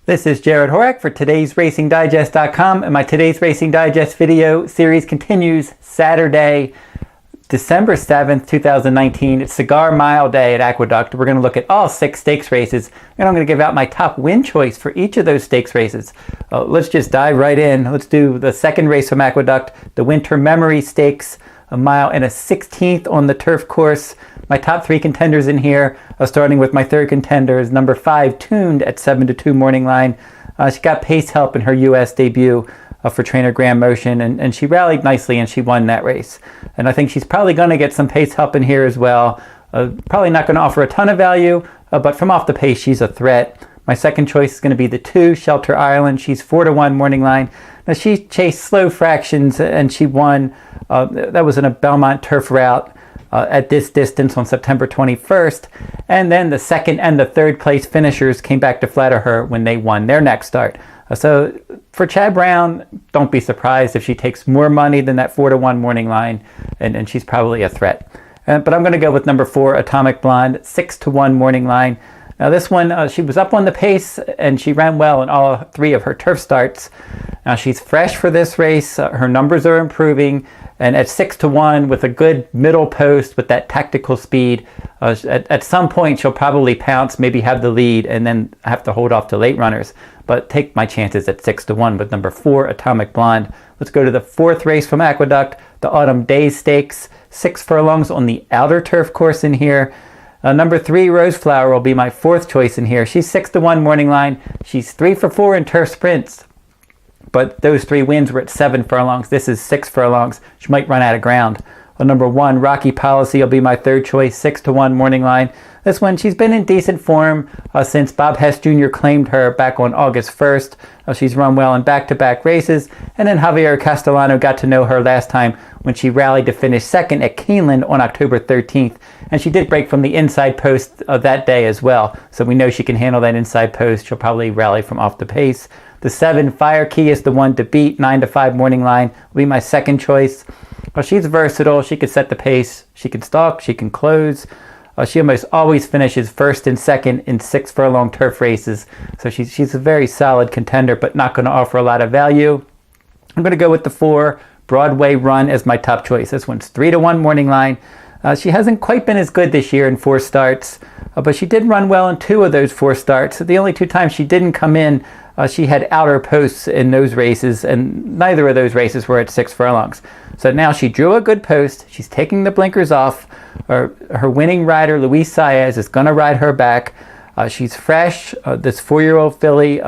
This is Jared Horak for today's RacingDigest.com, and my Today's Racing Digest video series continues Saturday, December 7th, 2019. It's Cigar Mile Day at Aqueduct. We're going to look at all 6 stakes races, and I'm going to give out my top win choice for each of those stakes races. Let's just dive right in. Let's do the second race from Aqueduct, the Winter Memory Stakes, a mile and a 16th on the turf course. My top 3 contenders in here, starting with my third contender, is number 5, Tuned at 7-2 morning line. She got pace help in her U.S. debut for trainer Graham Motion, and she rallied nicely and she won that race. And I think she's probably going to get some pace help in here as well. Probably not going to offer a ton of value, but from off the pace, she's a threat. My second choice is going to be the 2, Shelter Island. She's 4-1 morning line. Now, she chased slow fractions and she won. That was in a Belmont turf route at this distance on September 21st. And then the second and the third place finishers came back to flatter her when they won their next start. So for Chad Brown, don't be surprised if she takes more money than that 4-1 morning line, and she's probably a threat. But I'm going to go with number 4, Atomic Blonde, 6-1 morning line. Now this one, she was up on the pace and she ran well in all 3 of her turf starts. Now she's fresh for this race. Her numbers are improving, and at 6-1 with a good middle post with that tactical speed, at some point she'll probably pounce, maybe have the lead, and then have to hold off to late runners. But take my chances at 6-1 with number 4, Atomic Blonde. Let's go to the 4th race from Aqueduct, the Autumn Days Stakes, 6 furlongs on the outer turf course in here. Number 3, Rose Flower, will be my 4th choice in here. She's 6-1 morning line. She's 3 for 4 in turf sprints, but those 3 wins were at 7 furlongs. This is 6 furlongs. She might run out of ground. Number 1, Rocky Policy, will be my 3rd choice, 6-1 morning line. This one, she's been in decent form since Bob Hess Jr. claimed her back on August 1st. She's run well in back-to-back races, and then Javier Castellano got to know her last time when she rallied to finish 2nd at Keeneland on October 13th. And she did break from the inside post that day as well, so we know she can handle that inside post. She'll probably rally from off the pace. The 7, Fire Key, is the one to beat, 9-5 morning line, will be my 2nd choice. She's versatile. She can set the pace. She can stalk. She can close. She almost always finishes 1st and 2nd in 6 furlong turf races. So she's a very solid contender, but not going to offer a lot of value. I'm going to go with the 4, Broadway Run, as my top choice. This one's 3-1 morning line. She hasn't quite been as good this year in 4 starts, but she did run well in 2 of those 4 starts. The only 2 times she didn't come in, she had outer posts in those races, and neither of those races were at 6 furlongs. So now she drew a good post. She's taking the blinkers off. Her winning rider, Luis Saez, is going to ride her back. She's fresh. This 4-year-old filly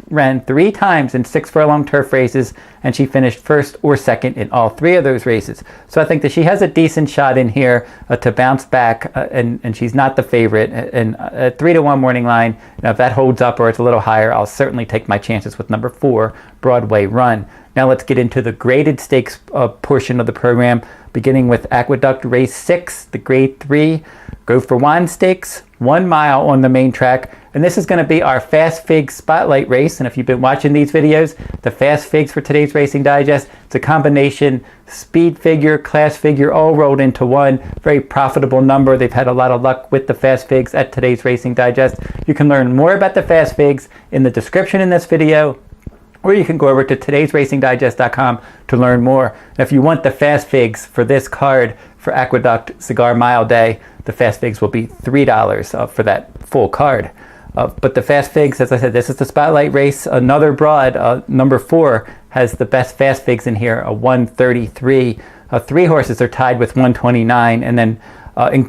ran 3 times in 6 furlong turf races, and she finished 1st or 2nd in all 3 of those races. So I think that she has a decent shot in here to bounce back, and she's not the favorite. And at 3-1 morning line, if that holds up or it's a little higher, I'll certainly take my chances with number 4, Broadway Run. Now let's get into the graded stakes portion of the program, beginning with Aqueduct Race 6, the Grade 3, Go for Juan Stakes, 1 mile on the main track. And this is going to be our Fast Figs Spotlight race. And if you've been watching these videos, the Fast Figs for today's Racing Digest, it's a combination speed figure, class figure, all rolled into one. Very profitable number. They've had a lot of luck with the Fast Figs at today's Racing Digest. You can learn more about the Fast Figs in the description in this video, or you can go over to today'sracingdigest.com to learn more. And if you want the Fast Figs for this card for Aqueduct Cigar Mile Day, the Fast Figs will be $3 for that full card. But the Fast Figs, as I said, this is the Spotlight race. Another broad, number 4, has the best Fast Figs in here, a 133. 3 horses are tied with 129, and then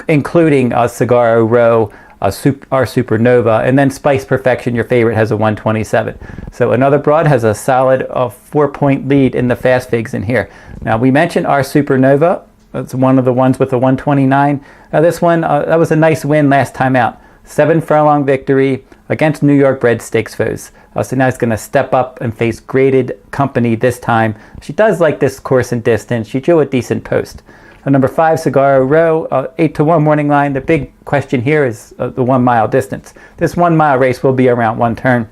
including Cigar Row, our Supernova, and then Spice Perfection, your favorite, has a 127. So another broad has a solid 4-point lead in the Fast Figs in here. Now we mentioned our Supernova. That's one of the ones with the 129. This one, that was a nice win last time out. 7 furlong victory against New York bred stakes foes. So now it's going to step up and face graded company this time. She does like this course and distance. She drew a decent post. Number 5, Cigar Row, 8-1 morning line. The big question here is the 1 mile distance. This 1 mile race will be around 1 turn.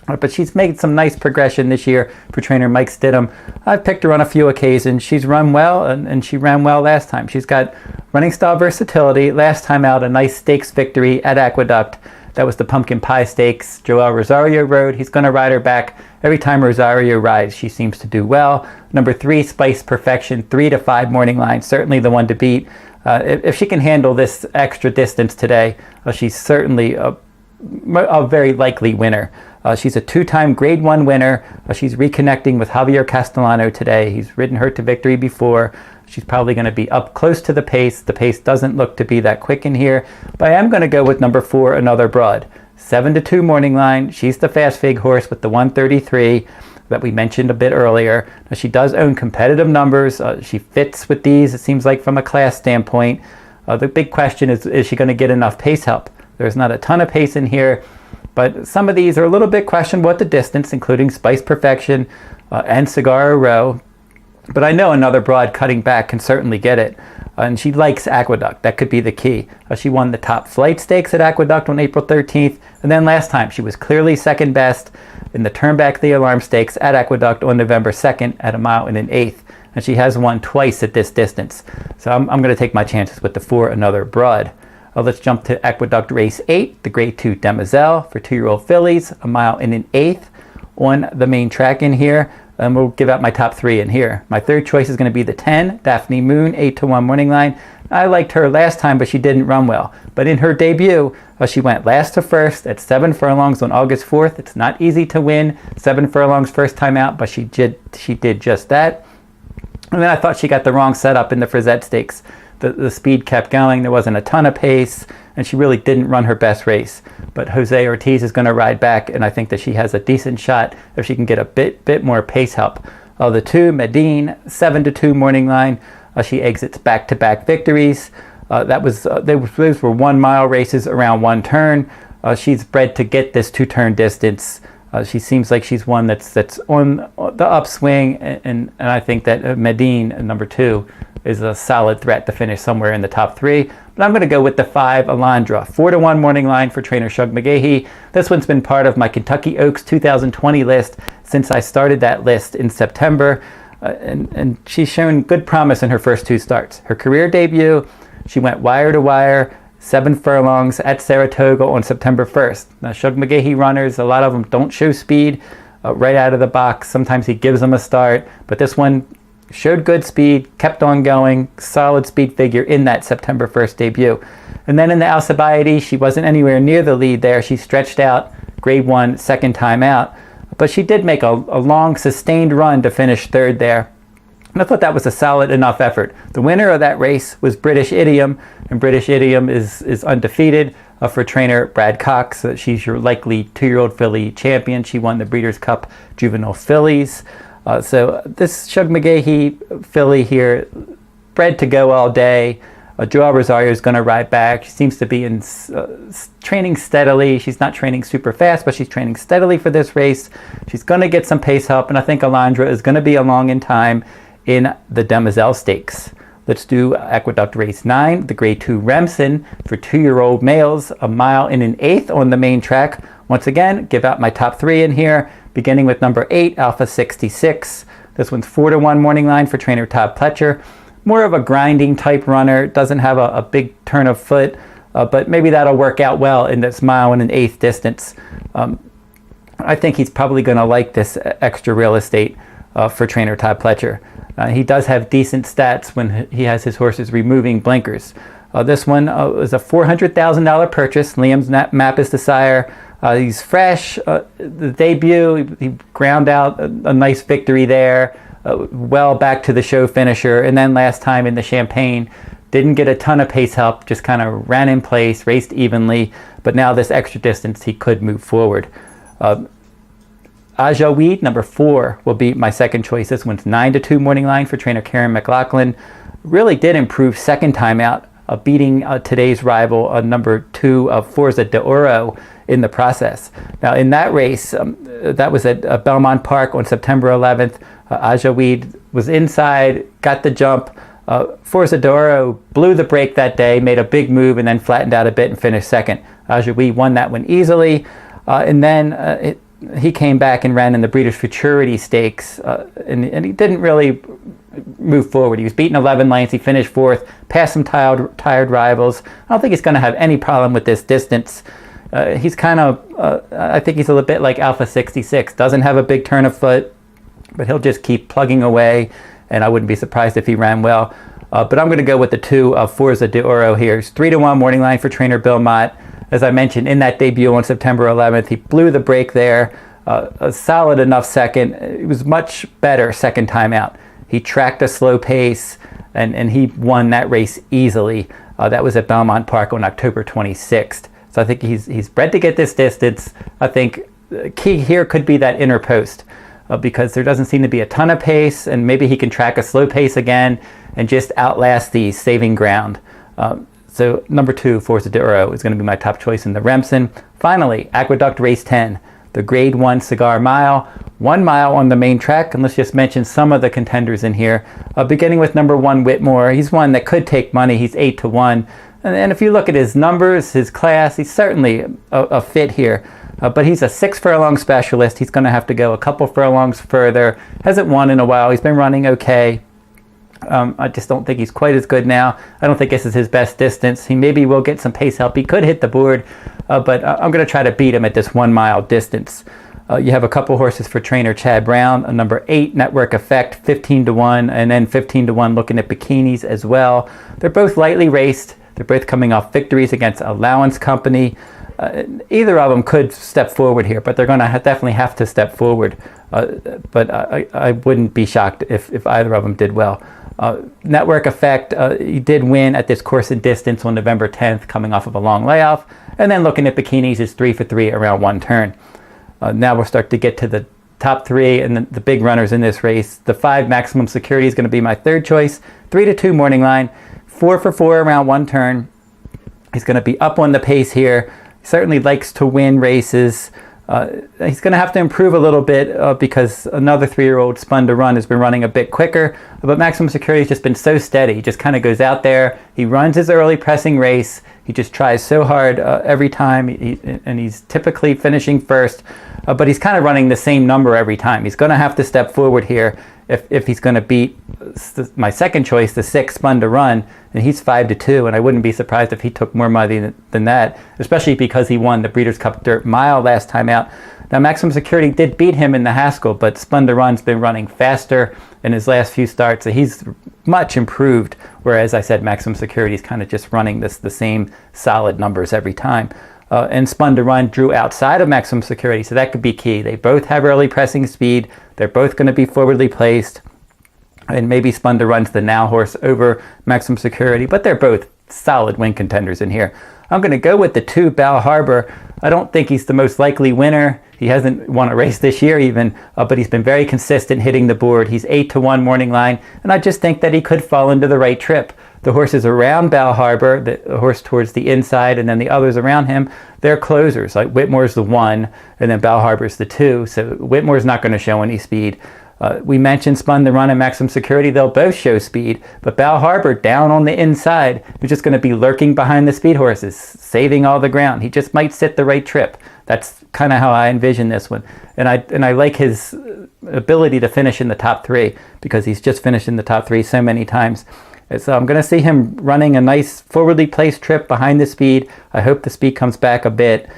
But she's made some nice progression this year for trainer Mike Stidham. I've picked her on a few occasions. She's run well, and she ran well last time. She's got running style versatility. Last time out, a nice stakes victory at Aqueduct. That was the Pumpkin Pie Stakes Joel Rosario rode. He's going to ride her back. Every time Rosario rides, she seems to do well. Number 3, Spice Perfection, 3 to 5 morning line, certainly the one to beat. If she can handle this extra distance today, she's certainly a very likely winner. She's a 2-time Grade 1 winner. She's reconnecting with Javier Castellano today. He's ridden her to victory before. She's probably going to be up close to the pace. The pace doesn't look to be that quick in here, but I am going to go with number 4, Another Broad. 7 to 2 morning line. She's the fast fig horse with the 133 that we mentioned a bit earlier. Now, she does own competitive numbers. She fits with these, it seems like, from a class standpoint. The big question is she going to get enough pace help? There's not a ton of pace in here, but some of these are a little bit questionable at the distance, including Spice Perfection and Cigar Row. But I know Another Broad cutting back can certainly get it. And she likes Aqueduct. That could be the key. She won the Top Flight Stakes at Aqueduct on April 13th. And then last time, she was clearly second best in the Turn Back the Alarm Stakes at Aqueduct on November 2nd at 1 1/8 miles. And she has won twice at this distance. So I'm going to take my chances with the 4, Another Broad. Let's jump to Aqueduct Race 8, the Grade 2 Demoiselle for 2-year-old fillies, 1 1/8 miles on the main track in here. And we'll give out my top 3 in here. My third choice is going to be the 10, Daphne Moon, 8 to 1 morning line. I liked her last time, but she didn't run well. But in her debut, she went last to first at 7 furlongs on August 4th. It's not easy to win 7 furlongs first time out, but she did just that. And then I thought she got the wrong setup in the Frizette Stakes. The speed kept going. There wasn't a ton of pace, and she really didn't run her best race. But Jose Ortiz is going to ride back, and I think that she has a decent shot if she can get a bit more pace help. The 2, Medine, 7 to 2 morning line. She exits back-to-back victories. Those were 1 mile races around one turn. She's bred to get this 2-turn distance. She seems like she's one that's on the upswing, and I think that Medine, number 2, is a solid threat to finish somewhere in the top 3. But I'm going to go with the 5, Alondra. 4 to 1 morning line for trainer Shug McGahee. This one's been part of my Kentucky Oaks 2020 list since I started that list in September. And she's shown good promise in her first 2 starts. Her career debut, she went wire to wire, 7 furlongs at Saratoga on September 1st. Now, Shug McGahee runners, a lot of them don't show speed right out of the box. Sometimes he gives them a start, but this one showed good speed, kept on going, solid speed figure in that September 1st debut. And then in the Alcibiades, she wasn't anywhere near the lead there. She stretched out, Grade 1, second time out. But she did make a long, sustained run to finish 3rd there. And I thought that was a solid enough effort. The winner of that race was British Idiom, and British Idiom is undefeated for trainer Brad Cox. She's your likely 2-year-old filly champion. She won the Breeders' Cup Juvenile Fillies. So this Shug McGahee filly here, bred to go all day. Joel Rosario is going to ride back. She seems to be training steadily. She's not training super fast, but she's training steadily for this race. She's going to get some pace help, and I think Alondra is going to be along in time in the Demoiselle Stakes. Let's do Aqueduct Race 9, the Grade 2 Remsen for 2-year-old males, 1 1/8 miles on the main track. Once again, give out my top 3 in here, beginning with number 8, Alpha 66. This one's 4 to 1 morning line for trainer Todd Pletcher. More of a grinding type runner, doesn't have a big turn of foot, but maybe that'll work out well in this 1 1/8 distance. I think he's probably going to like this extra real estate for trainer Todd Pletcher. He does have decent stats when he has his horses removing blinkers. This one is a $400,000 purchase. Liam's map is the sire. He's fresh. The debut, he ground out a nice victory there. Well back to the show finisher. And then last time in the Champagne, didn't get a ton of pace help, just kind of ran in place, raced evenly. But now this extra distance, he could move forward. Aja Weed, number 4, will be my second choice. This one's 9 to 2 morning line for trainer Karen McLaughlin. Really did improve second time out, beating today's rival, number 2 of Forza Di Oro in the process. Now in that race, that was at Belmont Park on September 11th. Aja Weed was inside, got the jump. Forza Di Oro blew the break that day, made a big move, and then flattened out a bit and finished second. Aja Weed won that one easily. And then he came back and ran in the Breeders' Futurity Stakes, and he didn't really move forward. He was beaten 11 lengths. He finished 4th, passed some tired rivals. I don't think he's going to have any problem with this distance. He's kind of, I think he's a little bit like Alpha 66. Doesn't have a big turn of foot, but he'll just keep plugging away, and I wouldn't be surprised if he ran well. But I'm going to go with the 2 of Forza Di Oro here. It's 3-1 morning line for trainer Bill Mott. As I mentioned, in that debut on September 11th, he blew the break there. A solid enough second. It was much better second time out. He tracked a slow pace, and he won that race easily. That was at Belmont Park on October 26th. So I think he's bred to get this distance. I think the key here could be that inner post because there doesn't seem to be a ton of pace, and maybe he can track a slow pace again and just outlast the saving ground. So number 2, Forza Di Oro, is going to be my top choice in the Remsen. Finally, Aqueduct Race 10. The Grade 1 Cigar Mile, 1 mile on the main track, and let's just mention some of the contenders in here. Beginning with number 1, Whitmore. He's one that could take money. He's 8-1. And if you look at his numbers, his class, he's certainly a fit here. But he's a 6 furlong specialist. He's going to have to go a couple furlongs further. Hasn't won in a while. He's been running okay. I just don't think he's quite as good now. I don't think this is his best distance. He maybe will get some pace help. He could hit the board, but I'm going to try to beat him at this 1 mile distance. You have a couple horses for trainer Chad Brown, a number 8, Network Effect, 15-1, and then 15-1 Looking at Bikinis as well. They're both lightly raced. They're both coming off victories against Allowance Company. Either of them could step forward here, but they're going to definitely have to step forward. But I wouldn't be shocked if either of them did well. Network Effect, he did win at this course and distance on November 10th, coming off of a long layoff. And then Looking at Bikinis is 3 for 3 around 1 turn. Now we'll start to get to the top 3 and the big runners in this race. The 5 Maximum Security is going to be my 3rd choice. 3-2 morning line, 4 for 4 around 1 turn. He's going to be up on the pace here. He certainly likes to win races. He's going to have to improve a little bit because another 3-year-old Spun to Run has been running a bit quicker. But Maximum Security has just been so steady. He just kind of goes out there. He runs his early pressing race. He just tries so hard every time, and he's typically finishing first. But he's kind of running the same number every time. He's going to have to step forward here if he's going to beat my 2nd choice, the 6 Spun to Run, and he's 5-2, and I wouldn't be surprised if he took more money than that, especially because he won the Breeders' Cup Dirt Mile last time out. Now, Maximum Security did beat him in the Haskell, but Spun to Run's been running faster in his last few starts, so he's much improved, whereas I said Maximum Security is kind of just running the same solid numbers every time. And Spun to Run drew outside of Maximum Security, so that could be key. They both have early pressing speed. They're both going to be forwardly placed. And maybe Spun to Run's the now horse over Maximum Security, but they're both solid win contenders in here. I'm going to go with the 2 Bal Harbour. I don't think he's the most likely winner. He hasn't won a race this year even, but he's been very consistent hitting the board. He's 8-1 morning line, and I just think that he could fall into the right trip. The horses around Bal Harbour, the horse towards the inside, and then the others around him, they're closers. Like Whitmore's the 1, and then Bal Harbour's the 2. So Whitmore's not going to show any speed. We mentioned Spun to Run and Maximum Security. They'll both show speed, but Bal Harbour down on the inside is just going to be lurking behind the speed horses, saving all the ground. He just might sit the right trip. That's kind of how I envision this one. And I like his ability to finish in the top 3 because he's just finished in the top 3 so many times. So I'm going to see him running a nice forwardly placed trip behind the speed. I hope the speed comes back a bit.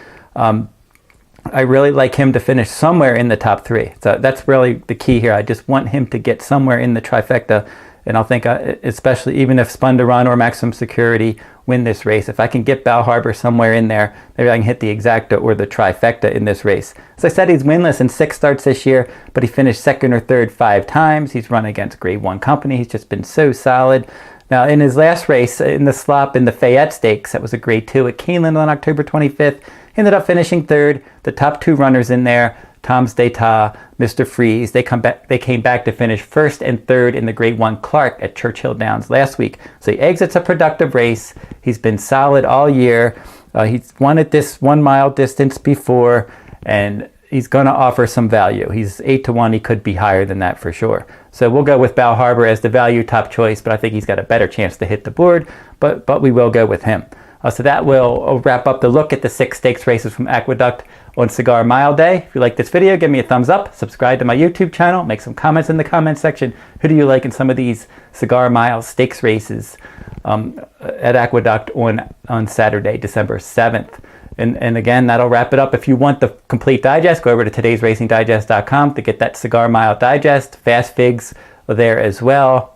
I really like him to finish somewhere in the top 3. So that's really the key here. I just want him to get somewhere in the trifecta. And I'll think, especially even if Spun to Run or Maximum Security win this race, if I can get Bal Harbour somewhere in there, maybe I can hit the exacta or the trifecta in this race. As I said, he's winless in 6 starts this year, but he finished 2nd or 3rd 5 times. He's run against Grade 1 company. He's just been so solid. Now, in his last race, in the slop in the Fayette Stakes, that was a Grade 2 at Keeneland on October 25th, he ended up finishing 3rd. The top 2 runners in there, Tom's D'Etat, Mr. Freeze, they came back to finish 1st and 3rd in the Grade 1 Clark at Churchill Downs last week. So he exits a productive race. He's been solid all year. He's won at this 1 mile distance before, and he's going to offer some value. He's 8-1. He could be higher than that for sure. So we'll go with Bal Harbour as the value top choice, but I think he's got a better chance to hit the board, but we will go with him. So that will wrap up the look at the 6 stakes races from Aqueduct on Cigar Mile Day. If you like this video, give me a thumbs up, subscribe to my YouTube channel, make some comments in the comment section. Who do you like in some of these Cigar Mile stakes races at Aqueduct on Saturday, December 7th? And again, that'll wrap it up. If you want the complete digest, go over to todaysracingdigest.com to get that Cigar Mile digest. Fast figs are there as well.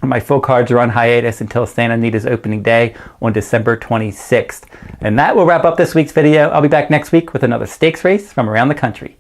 My full cards are on hiatus until Santa Anita's opening day on December 26th. And that will wrap up this week's video. I'll be back next week with another stakes race from around the country.